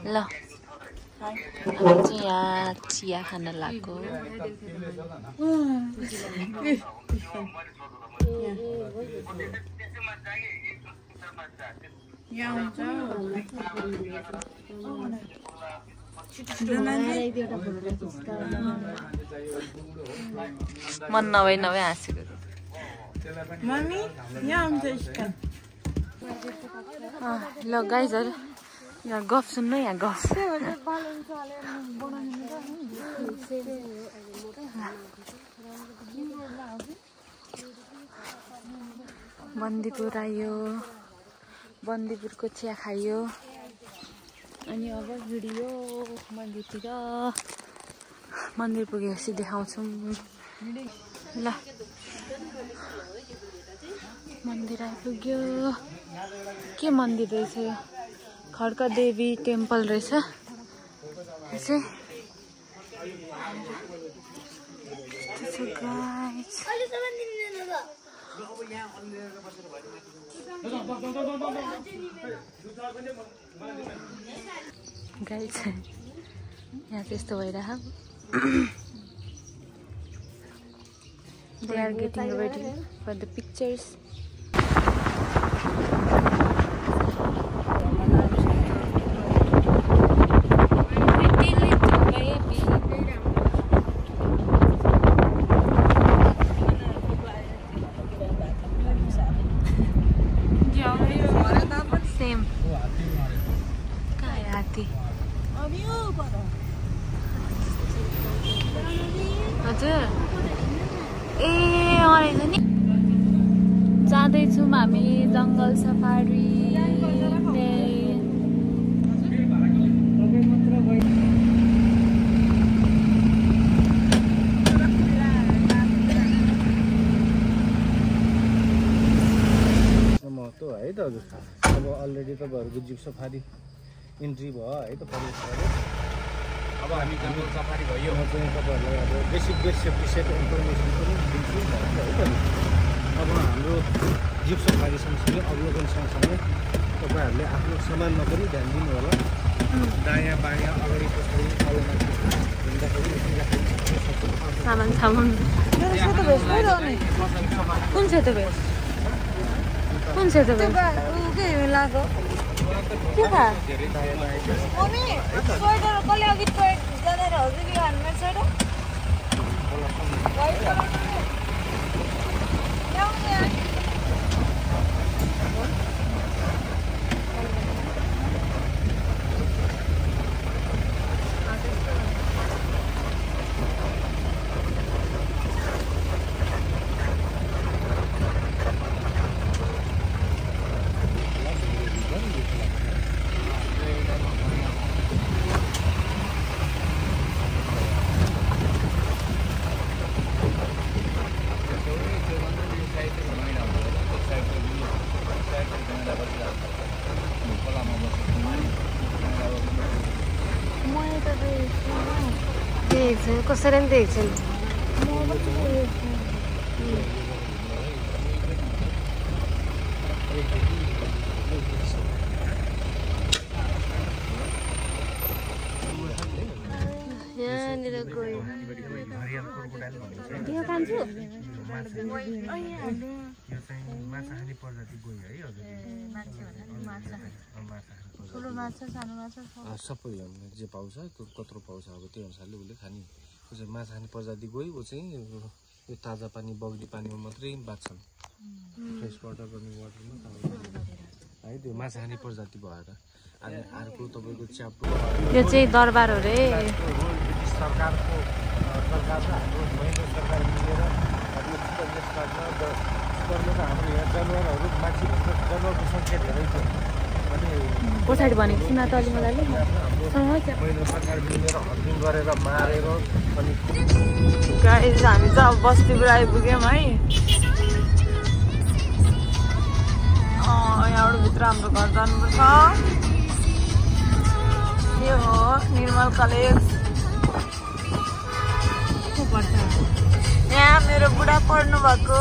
ल हामी चाहिँ यहाँ चिया खान लाग्यो मन नभए हाँसेको ल गाइजहरु यहाँ गफ सुन्नु यहाँ गफ बन्दीपुर आयो बन्दीपुरको चिया खायो अनि अब भिडियो मन्दिरतिर मन्दिर पुगेपछि देखाउँछौँ ल मन्दिर आइपुग्यो के मन्दिर रहेछ यो खड्क देवी टेम्पल रहेछ गाइस यहाँ त्यस्तो भइरहेको They are getting ready for the pictures. Same. Kaya ati. हजुर ए रहेछ नि जाँदैछौँ हामी जङ्गल सफारी महत्त्व है त हजुर अब अलरेडी तपाईँहरूको जिप सफारी इन्ट्री भयो है त अब हामी जङ्गल सफारी भयो चाहिँ तपाईँहरूलाई अब बेसिक सेफ्टी सेट इन्फर्मेसन पनि दिन्छु है त अब हाम्रो जिप सफारी सँगसँगै अवलोकन सँगसँगै तपाईँहरूले आफ्नो सामानमा पनि ध्यान दिनु होला दायाँ बायाँ अगाडि पछाडि तलमाथि हिँड्दाखेरि सामान कुन सेतो भेस्ट के खा मम्मी स्वेटर कसले अघि ट्राई गरेर हो कि हन्ड्रेड स्वेटर वाइट कलर ल्याउने कसरी पनि देख्छन् यहाँनिर गयो यो खान्छु यो चाहिँ माछाहारी प्रजाति गयो है हजुर ठुलो माछा सानो माछा सबै जे पाउँछ कत्रो पाउँछ अब त्यही अनुसारले उसले खाने ऊ चाहिँ माछा खाने प्रजाति गयो ऊ चाहिँ यो ताजा पानी बग्ने पानीमा मात्रै बाँच्छन् फ्रेस वाटर गर्ने वाटरमा है त्यो माछा खाने प्रजाति भएर अनि अर्को तपाईँको च्याप्रो यो चाहिँ दरबार हो रे सरकारको हाम्रो महिला सरकार मिलेर हाम्रो यहाँ जनावरहरू मान्छेभन्दा जनावरको सङ्ख्या धेरै छ पछाडि भनेको सुना त अलि मलाई महिला सरकार मिलेर हर्किङ गरेर मारेर अनि गाइस हामी चाहिँ अब बस्तीबाट आइपुग्यौँ है यहाँबाट भित्र हाम्रो घर जानुपर्छ यो हो निर्मल कलेज यहाँ मेरो बुढा पढ्नु भएको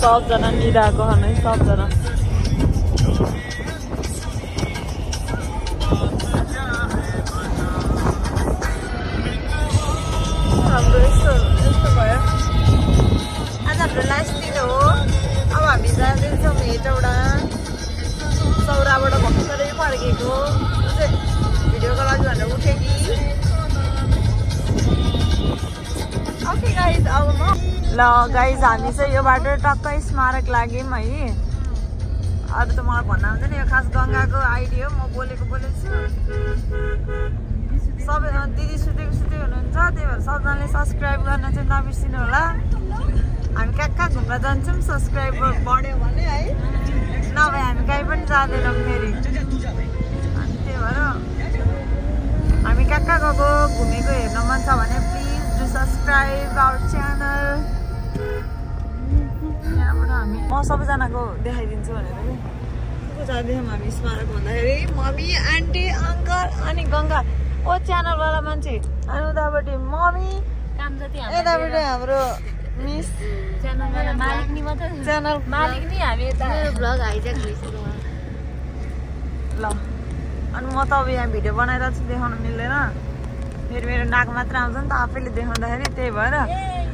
सबजना निदाएको हनै सबजना हाम्रो यस्तो भयो आज हाम्रो लास्ट दिन हो अब हामी जाँदैछौँ हेटौडा सौराबाट भर्खरै फर्केको भिडियोको लागि भनेर उठेँ कि ओके गाइज अब म ल गाइज हामी चाहिँ यो बाटो टक्कै स्मारक लाग्यौँ है अरू त मलाई भन्न आउँदैन यो खास गङ्गाको आइडिया हो म बोलेको छु सबै दिदी सुतेको हुनुहुन्छ त्यही भएर सबजनाले सब्सक्राइब गर्न चाहिँ नबिर्सिनु होला हामी कहाँ घुम्न जान्छौँ सब्सक्राइब बढ्यो भने है नभए हामी कहीँ पनि जाँदैनौँ फेरि अनि त्यही भएर हामी कहाँ गएको घुमेको हेर्न मन छ भने please do subscribe our channel यहाँबाट हामी म सबैजनाको देखाइदिन्छु भनेर को जाँदैछौँ हामी स्मारक भन्दाखेरि मम्मी आन्टी अङ्कल अनि गङ्गा ओ च्यानलवाला मान्छे अनि उतापट्टि मम्मी यतापट्टि हाम्रो मिस च्यानल मालिक नि मात्र च्यानल मालिक नि हामी भ्लग हाइज्याक भइसक्यो ल अनि म त अब यहाँ भिडियो बनाइरहेको छु देखाउन मिल्दैन फेरि मेरो नाक मात्र आउँछ नि त आफैले देखाउँदाखेरि त्यही भएर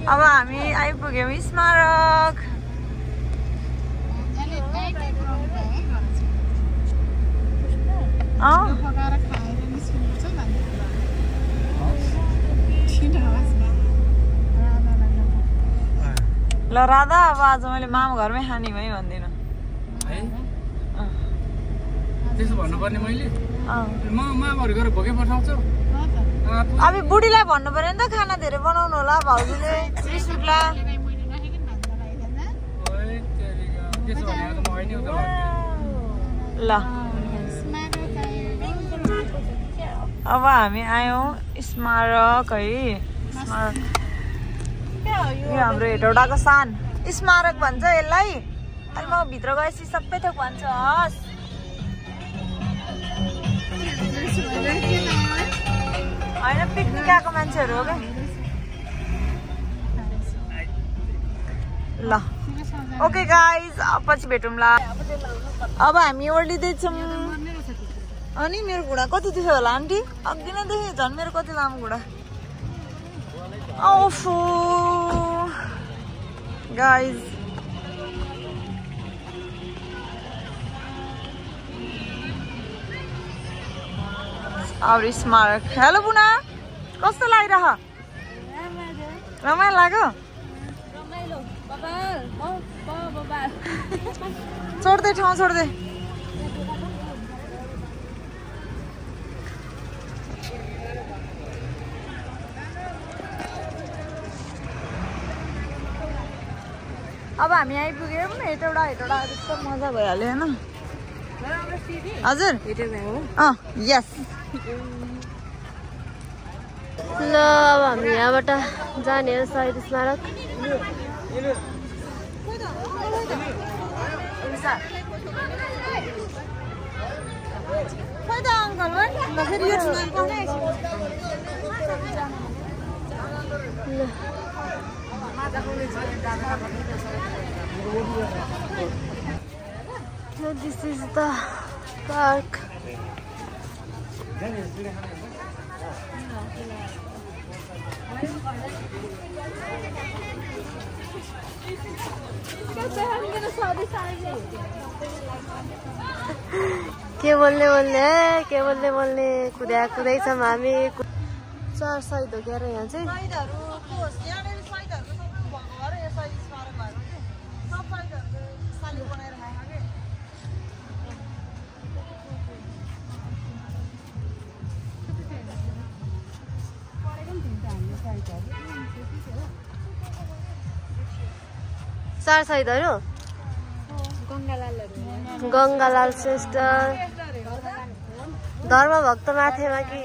अब हामी आइपुग्यौँ स्मारक ल राधा अब आज मैले मामा घरमै खाने भएँ भन्दिनँ त्यसो भन्नुपर्ने मैले म मामाहरू गएर भोकै पठाउँछु अब बुढीलाई भन्नु पर्यो नि त खाना धेरै बनाउनु होला भाउजूले रिसुटला ल अब हामी आयौँ स्मारक है स्मारक यो हाम्रो हेटौडाको सान स्मारक भन्छ यसलाई अनि म भित्र गएपछि सबै थोक भन्छु हस् होइन पिकनिक आएको मान्छेहरू हो क्या ल ओके गाइज पछि भेटौँला अब हामी ओर्लिँदैछौँ अनि मेरो घुँडा कति थियो होला आन्टी अघि नै देखेँ झन् मेरो कति लामो घुँडा ओफो गाइज अब स्मारक हेलो बुना कस्तो लागिरह रमाइलो लाग्यो छोड्दै ठाउँ छोड्दै अब हामी आइपुग्यौँ हेटौडा जस्तो मजा भइहाल्यो होइन हजुर यस ल अब हामी यहाँबाट जाने हो शहीद स्मारक This is the park. के बोल्ने कुदाइछौँ हामी 4 शहीद हो क्या यहाँ चाहिँ चार शहीदहरू गङ्गालाल श्रेष्ठ धर्मभक्त माथेमा कि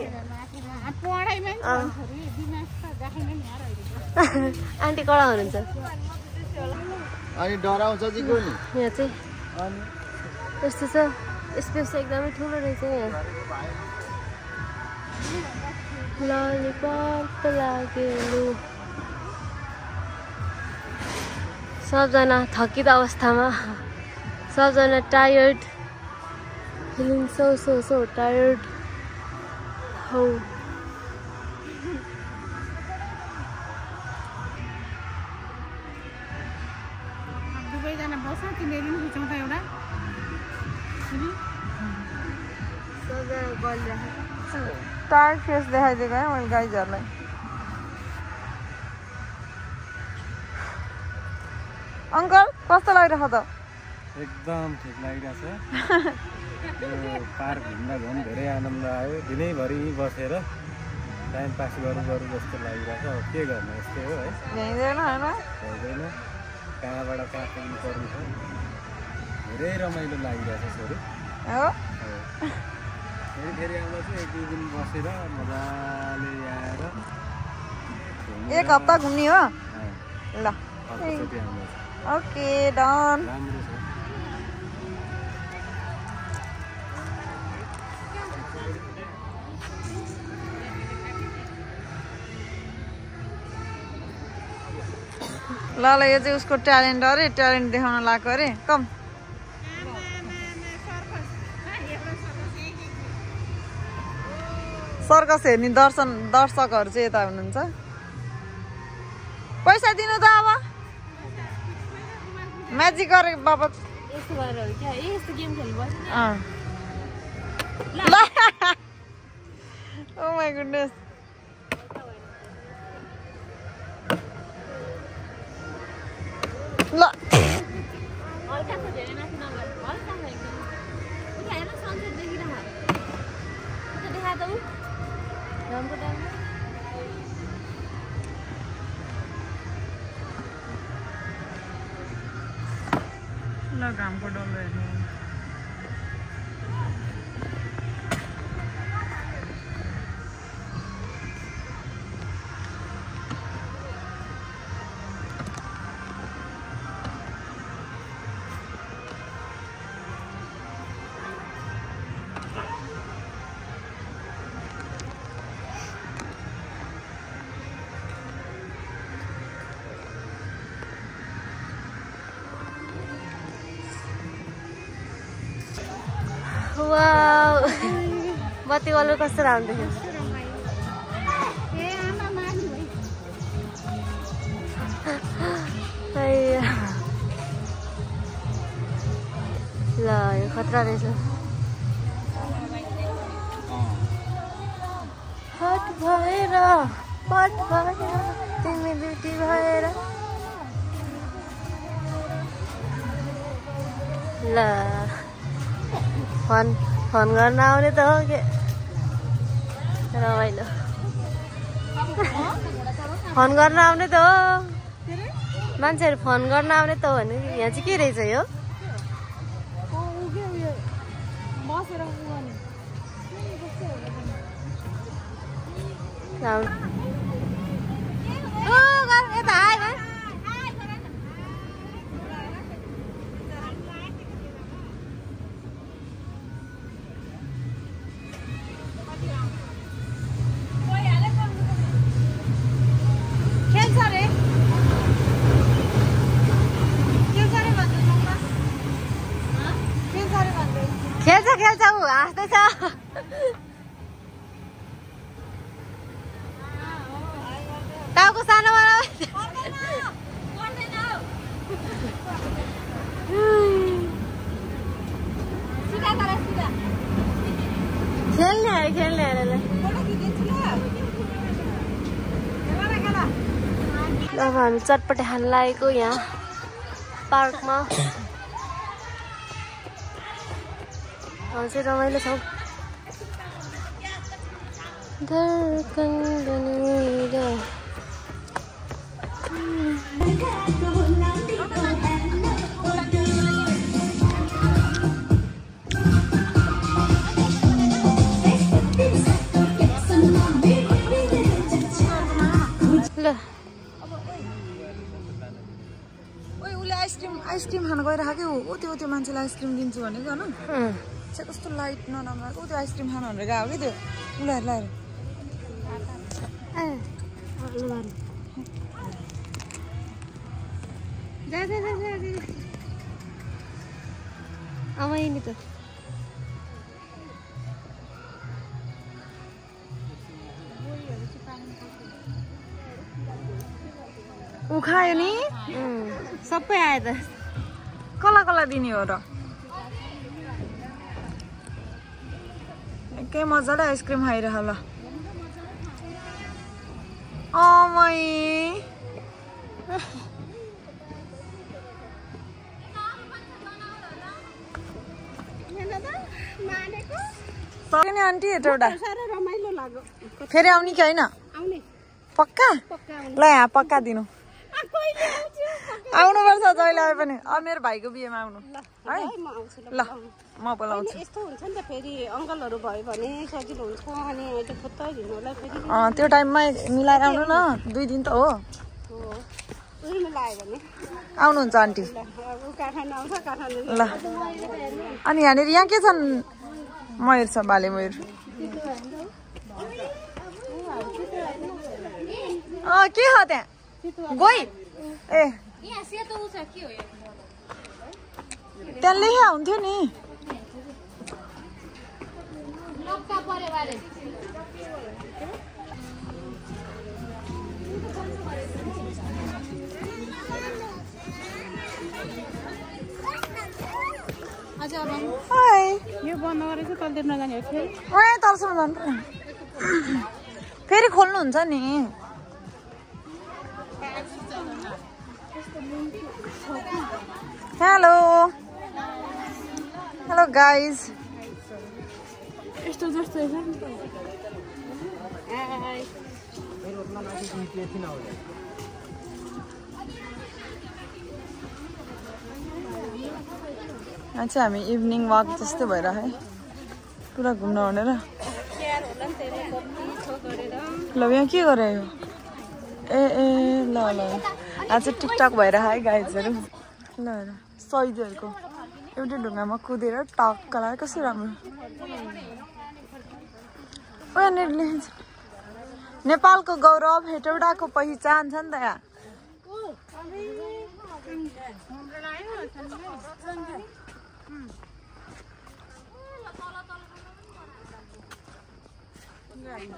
आन्टी कडा हुनुहुन्छ अनि डराउँछ जी कोनी यहाँ चाहिँ यस्तो छ स्पेस एकदमै ठुलो रहेछ यहाँ ललिपप लाग्यो सबजना थकित अवस्थामा सबजना टायर्ड फिलिङ so टायर्ड हो दुवैजना बस्छ तिमीहरू पनि खिचाउँदा एउटा सबजना बलिरहेको टायर्ड फेस देखाइदिएको है मैले गाइजहरूलाई अङ्कल कस्तो लागिरहेको त एकदम ठिक लागिरहेछ यो पार्क घुम्दा झन् धेरै आनन्द आयो दिनैभरि बसेर टाइम पास गरौँ जस्तो लागिरहेछ अब के गर्ने यस्तै हो है भ्याइँदैन होइन भइँदैन कहाँबाट कहाँ पुग्नु पर्ने छ धेरै रमाइलो लागिरहेछ छोरी हो फेरि आउँदा चाहिँ 1-2 दिन बसेर मजाले आएर एक हप्ता घुम्ने हो ल अर्कोचोटि आउँदा ओके डन राम्रो छ ल यो चाहिँ उसको ट्यालेन्ट अरे ट्यालेन्ट देखाउन लगाएको अरे कम सर्कस हेर्ने दर्शकहरू चाहिँ यता हुनुहुन्छ पैसा दिनु त अब म्याजिक गरेको बापत यस्तो गरेर हो क्या यस्तो गेम खेल्नुपर्छ ओ माय गुडनेस ल हल्का छ धेरै माथि नगर हल्का छ एकदम उता हेर्न सनसेट देखिरह उता देखा त उ घामको टाइममा ल घामको डल्लो हेर्नु वाउ बत्ती कलर कस्तो राम्रो देखिन्छ ल यो खतरा रहेछ हट भएर तिमी ब्युटी भएर ल फन गर्न आउने त हो के रमाइलो फन गर्न आउने त हो मान्छेहरू फन गर्न आउने त हो भने यहाँ चाहिँ के रहेछ यो खेल्छ ऊ हाँस्दैछ टाउको सानो खेल्ने अरे अब हामी चटपटे खान लागेको यहाँ पार्कमा चाहिँ रमाइलो छ ल आइसक्रिम खान गइरहेको हो त्यो मान्छेलाई आइसक्रिम दिन्छु भनेको होइन कस्तो लाइट नराम्रो त्यो आइसक्रिम खानु भनेर गएको कि त्यो उसलाई लगाएर जा आमाइ नि त उखायो नि सबै आयो त कला कला दिने हो र एकै मजाले आइसक्रिम खाइरह ल अमै सक्ने आन्टी एउटा रमाइलो लाग्यो फेरि आउने कि होइन आउने पक्का ल यहाँ पक्का दिनु आउनुपर्छ जहिले आए पनि अब मेरो भाइको बिहेमा आउनु है ल म बोलाउँछु यस्तो हुन्छ नि त फेरि अङ्कलहरू भयो भने सजिलो हुन्छ अनि अहिले फुत्तै हिँड्नुलाई फेरि त्यो टाइममा मिलाएर आउनु न 2 दिन त हो मिलायो भने आउनुहुन्छ आन्टी काठमाडौँ आउँछ काठमाडौँ ल अनि यहाँनिर यहाँ के छन् मयूर छ बाले मयूर के हो त्यहाँ गई ए त्यहाँ लेखा हुन्थ्यो नि हाय यो बन्द गरेको तलतिर नजाने हो फेरि तलसम्म जानु फेरि खोल्नुहुन्छ नि हेलो हेलो गाइज यस्तो जस्तो यहाँ चाहिँ हामी इभिनिङ वाक जस्तो भइरहेको है पुरा घुम्न भनेर ल यहाँ के गरे यो ए ल ल यहाँ चाहिँ टिकटक भइरहेको है गाइजहरू ल सहिदहरूको एउटै ढुङ्गामा कुदेर टक्क लगाएर कस्तो राम्रो यहाँनिर लेखिन्छ नेपालको गौरव हेटौडाको पहिचान छ नि त यहाँ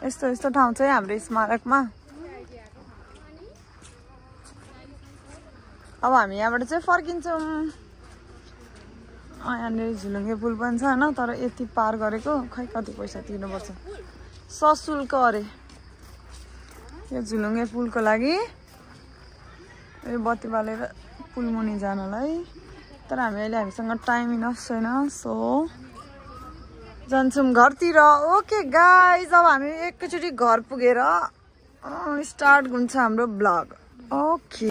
यस्तो यस्तो ठाउँ चाहिँ हाम्रो स्मारकमा अब हामी यहाँबाट चाहिँ फर्किन्छौँ यहाँनिर झुलुङ्गे पुल पनि छ होइन तर यति पार गरेको खै कति पैसा तिर्नुपर्छ सशुल्क अरे यो झुलुङ्गे पुलको लागि यो बत्ती बालेर पुल मुनि जानलाई तर हामीसँग टाइम इनफ छैन सो जान्छौँ घरतिर ओके गाइज अब हामी एकैचोटि घर पुगेर स्टार्ट हुन्छ हाम्रो ब्लग ओके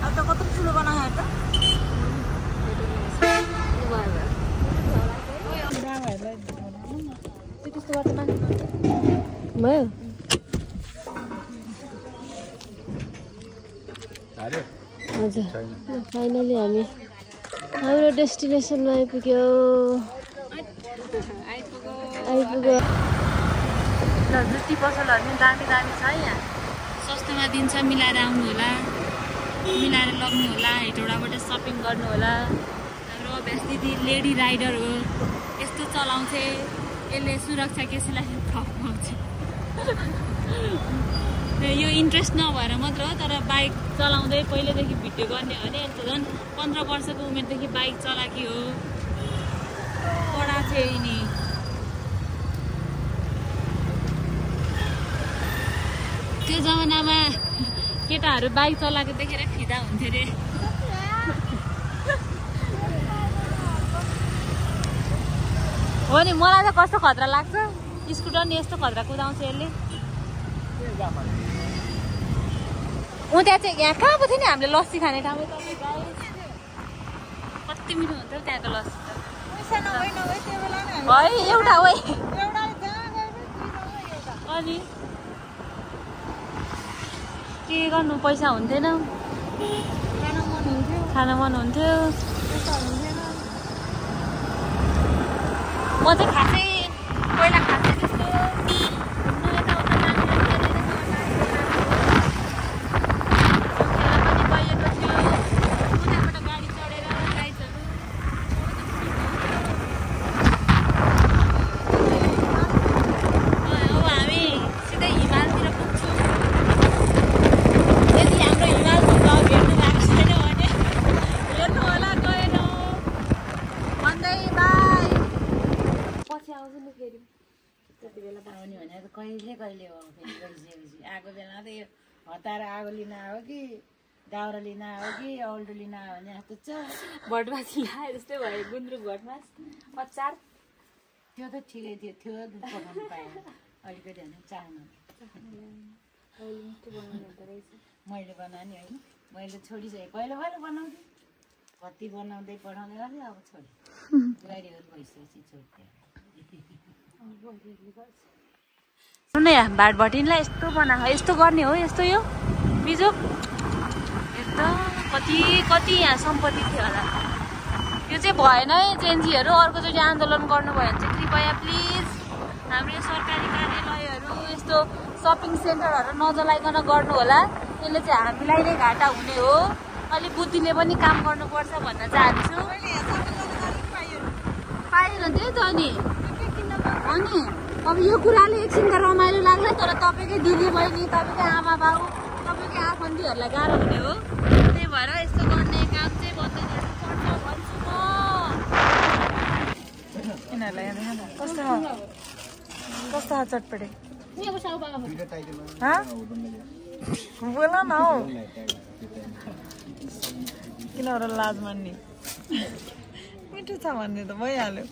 अब त कत्रो ठुलो बनायो त हजुर फाइनली हामी हाम्रो डेस्टिनेसनमा आइपुग्यो जुत्ती पसलहरू पनि दामी दामी छ यहाँ सस्तोमा दिन्छ मिलाएर आउनु होला मिलाएर लग्नु होला हेटौडाबाट सपिङ गर्नु होला हाम्रो अभ्यास दिदी लेडी राइडर हो यस्तो चलाउँछ यसले सुरक्षा केसीलाई थपाउँछ यो इन्ट्रेस्ट नभएर मात्र हो तर बाइक चलाउँदै पहिलेदेखि भिडियो गर्ने हो भने अन्त झन् 15 वर्षको उमेरदेखि बाइक चलाकी हो कडा थियो नि त्यो जमानामा केटाहरू बाइक चलाएको देखेर फिदा हुन्थ्यो रे हो नि मलाई चाहिँ कस्तो खतरा लाग्छ स्कुटर नि यस्तो खतरा कुदाउँछ यसले त्यहाँ चाहिँ यहाँ कहाँ पो थियो नि हामीले लस्सी खाने ठाउँ कति मिठो हुन्थ्यो त्यहाँको लस्सी है एउटा हो अनि के गर्नु पैसा हुन्थेन खान मन हुन्थ्यो म चाहिँ खासै पहिला खासै त्यस्तो हतार आगो लिन आयो कि दाउरा लिन आयो कि औल्टो लिन आयो भने जस्तो छ। भटमास ल्याए जस्तै भयो गुन्द्रुक भटमास अचार त्यो त ठिकै थियो त्यो पकाउनु पाएन अलिकति होइन चाहनु मैले बनाएँ होइन मैले छोडिसकेँ पहिला बनाउँथेँ कति बनाउँदै पढाउँदै गरेँ अब छोडेँ बुहारीहरू भइसकेपछि छोडिदिएँ। सुन यहाँ भाटभटिनलाई यस्तो बनाएको यस्तो गर्ने हो यस्तो यो बिजोक एकदम कति यहाँ सम्पत्ति थियो होला। यो चाहिँ भएन है जेएनजीहरू अर्कोचोटि आन्दोलन गर्नुभयो भने चाहिँ कृपया प्लिज हाम्रो यो सरकारी कार्यालयहरू यस्तो सपिङ सेन्टरहरू नजलाइकन गर्नु होला। त्यसले चाहिँ हामीलाई नै घाटा हुने हो। अलिक बुद्धिले पनि काम गर्नुपर्छ भन्न चाहन्छु। पाएन त्यही त अनि अब यो कुराले एकछिन त रमाइलो लाग्ला तर तपाईँकै दिदी बहिनी तपाईँकै आमा बाउ तपाईँकै आफन्तीहरूलाई गाह्रो हुने हो। त्यही भएर यस्तो गर्ने काम चाहिँ बन्द गर्नुपर्छ भन्छु म। यिनीहरूलाई कस्तो कस्तो चटपटे बोल न हौ किन लाज मान्ने मिठो छ भन्ने त भइहाल्यो।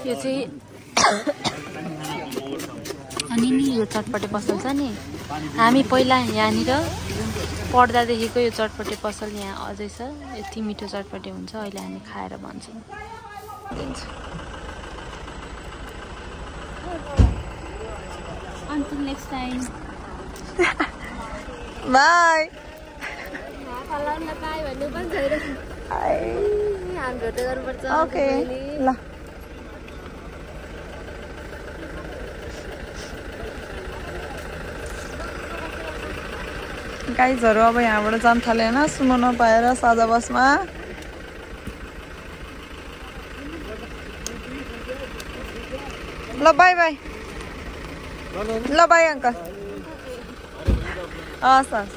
यो चाहिँ अनि नि यो चटपटे पसल छ नि हामी पहिला यहाँनिर पढ्दादेखिको यो चटपटे पसल यहाँ अझै छ। यति मिठो चटपटे हुन्छ अहिले हामी खाएर भन्छौँ। Until next time. Bye. Okay. ल गाइजहरू अब यहाँबाट जान थाले होइन सुन्नु नपाएर साझा बसमा। ल बाई बाई। ल बाई अङ्कल हस् हस्।